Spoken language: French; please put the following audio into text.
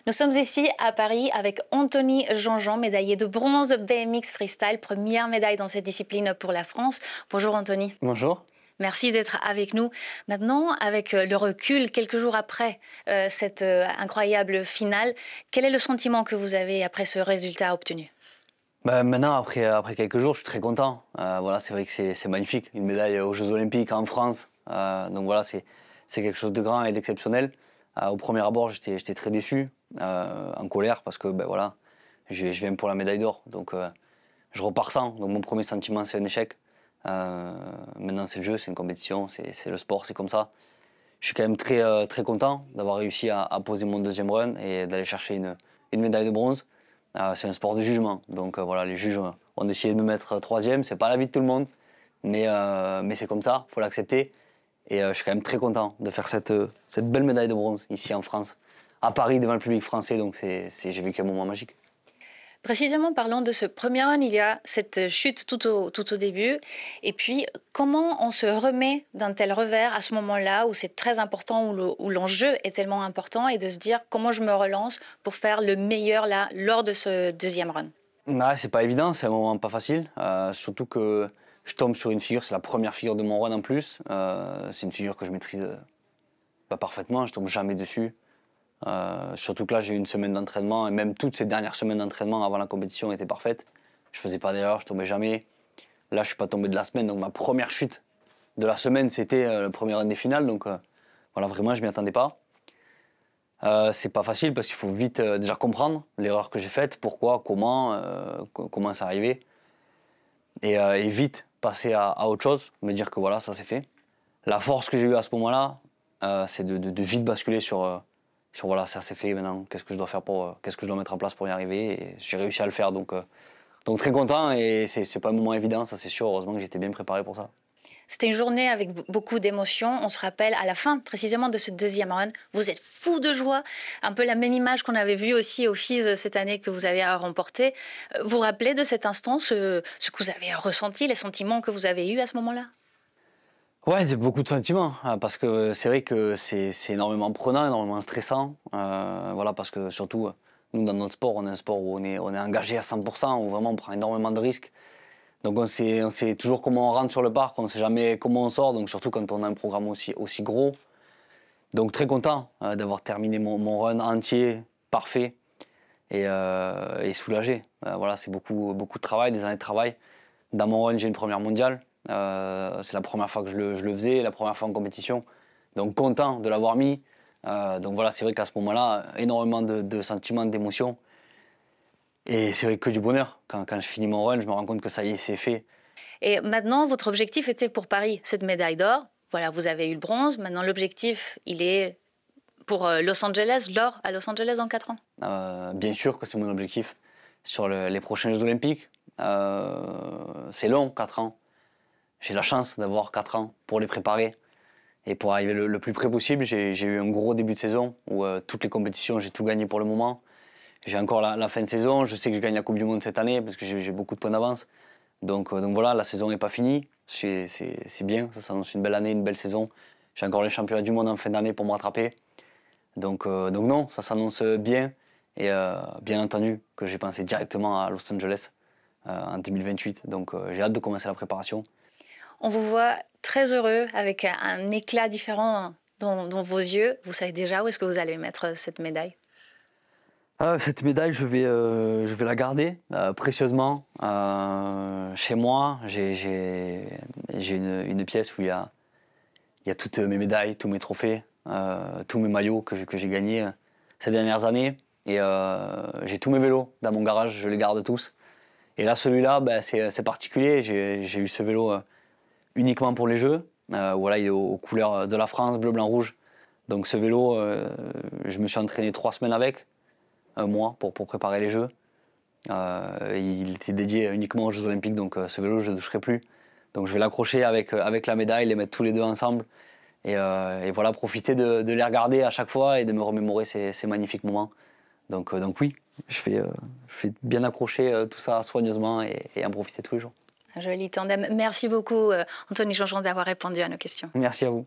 Nous sommes ici à Paris avec Anthony Jean-Jean, médaillé de bronze BMX Freestyle, première médaille dans cette discipline pour la France. Bonjour Anthony. Bonjour. Merci d'être avec nous. Maintenant, avec le recul, quelques jours après cette incroyable finale, quel est le sentiment que vous avez après ce résultat obtenu? Maintenant, après quelques jours, je suis très content. Voilà, c'est vrai que c'est magnifique, une médaille aux Jeux Olympiques en France. Donc voilà, c'est quelque chose de grand et d'exceptionnel. Au premier abord, j'étais très déçu, en colère, parce que voilà, je viens pour la médaille d'or. Donc je repars sans. Donc mon premier sentiment, c'est un échec. Maintenant, c'est le jeu, c'est une compétition, c'est le sport, c'est comme ça. Je suis quand même très content d'avoir réussi à poser mon deuxième run et d'aller chercher une médaille de bronze. C'est un sport de jugement, donc voilà, les juges ont décidé de me mettre troisième. C'est pas la vie de tout le monde, mais c'est comme ça, faut l'accepter. Et je suis quand même très content de faire cette belle médaille de bronze ici en France, à Paris devant le public français. Donc j'ai vécu un moment magique. Précisément, parlant de ce premier run, il y a cette chute tout au début. Et puis, comment on se remet d'un tel revers à ce moment-là où c'est très important, où l'enjeu est tellement important, et de se dire comment je me relance pour faire le meilleur là, lors de ce deuxième run? Ouais, c'est pas évident, c'est un moment pas facile. Surtout que je tombe sur une figure, c'est la première figure de mon run en plus. C'est une figure que je maîtrise pas parfaitement, je tombe jamais dessus. Surtout que là, j'ai eu une semaine d'entraînement, et même toutes ces dernières semaines d'entraînement avant la compétition étaient parfaites. Je faisais pas d'erreur, je tombais jamais. Là, je suis pas tombé de la semaine, donc ma première chute de la semaine, c'était le premier run des finales. Donc voilà, vraiment, je m'y attendais pas. C'est pas facile parce qu'il faut vite déjà comprendre l'erreur que j'ai faite, pourquoi, comment c'est arrivé. Et vite passer à autre chose, me dire que voilà, ça c'est fait. La force que j'ai eue à ce moment-là, c'est de vite basculer sur voilà, ça c'est fait maintenant, qu'est-ce que je dois faire qu'est-ce que je dois mettre en place pour y arriver. Et j'ai réussi à le faire, donc très content. Et c'est pas un moment évident, ça c'est sûr, heureusement que j'étais bien préparé pour ça. C'était une journée avec beaucoup d'émotions. On se rappelle, à la fin précisément de ce deuxième run, vous êtes fou de joie. Un peu la même image qu'on avait vue aussi au FIS cette année que vous avez remporté. Vous vous rappelez de cet instant, ce que vous avez ressenti, les sentiments que vous avez eus à ce moment-là? Ouais, j'ai beaucoup de sentiments, parce que c'est vrai que c'est énormément prenant, énormément stressant. Voilà, parce que surtout, nous, dans notre sport, on est un sport où on est engagé à 100%, où vraiment on prend énormément de risques. Donc on sait toujours comment on rentre sur le parc, on ne sait jamais comment on sort, donc surtout quand on a un programme aussi gros. Donc très content d'avoir terminé mon run entier, parfait, et soulagé. Voilà, c'est beaucoup de travail, des années de travail. Dans mon run, j'ai une première mondiale. C'est la première fois que je le faisais, la première fois en compétition. Donc content de l'avoir mis. Donc voilà, c'est vrai qu'à ce moment-là, énormément de sentiments, d'émotions. Et c'est vrai que du bonheur. Quand je finis mon run, je me rends compte que ça y est, c'est fait. Et maintenant, votre objectif était pour Paris, cette médaille d'or. Voilà, vous avez eu le bronze. Maintenant, l'objectif, il est pour Los Angeles, l'or à Los Angeles dans 4 ans. Bien sûr que c'est mon objectif sur les prochains Jeux Olympiques. C'est long, 4 ans. J'ai la chance d'avoir 4 ans pour les préparer et pour arriver le plus près possible. J'ai eu un gros début de saison où toutes les compétitions, j'ai tout gagné pour le moment. J'ai encore la fin de saison. Je sais que je gagne la Coupe du Monde cette année parce que j'ai beaucoup de points d'avance. Donc voilà, la saison n'est pas finie. C'est bien, ça s'annonce une belle année, une belle saison. J'ai encore les championnats du monde en fin d'année pour me rattraper. Donc non, ça s'annonce bien. Et bien entendu que j'ai pensé directement à Los Angeles en 2028. Donc j'ai hâte de commencer la préparation. On vous voit très heureux, avec un éclat différent dans vos yeux. Vous savez déjà où est-ce que vous allez mettre cette médaille? Cette médaille, je vais la garder précieusement chez moi. J'ai une pièce où il y a toutes mes médailles, tous mes trophées, tous mes maillots que j'ai gagnés ces dernières années. Et j'ai tous mes vélos dans mon garage, je les garde tous. Et là, celui-là, c'est particulier. J'ai eu ce vélo uniquement pour les Jeux. Voilà, il est aux couleurs de la France, bleu, blanc, rouge. Donc ce vélo, je me suis entraîné 3 semaines avec, un mois pour préparer les Jeux. Il était dédié uniquement aux Jeux Olympiques, donc ce vélo, je ne le toucherai plus. Donc je vais l'accrocher avec la médaille, les mettre tous les deux ensemble. Et voilà, profiter de les regarder à chaque fois et de me remémorer ces magnifiques moments. Donc oui, je vais bien accrocher tout ça soigneusement et en profiter tous les jours. Un joli tandem. Merci beaucoup, Anthony Jean-Jean, d'avoir répondu à nos questions. Merci à vous.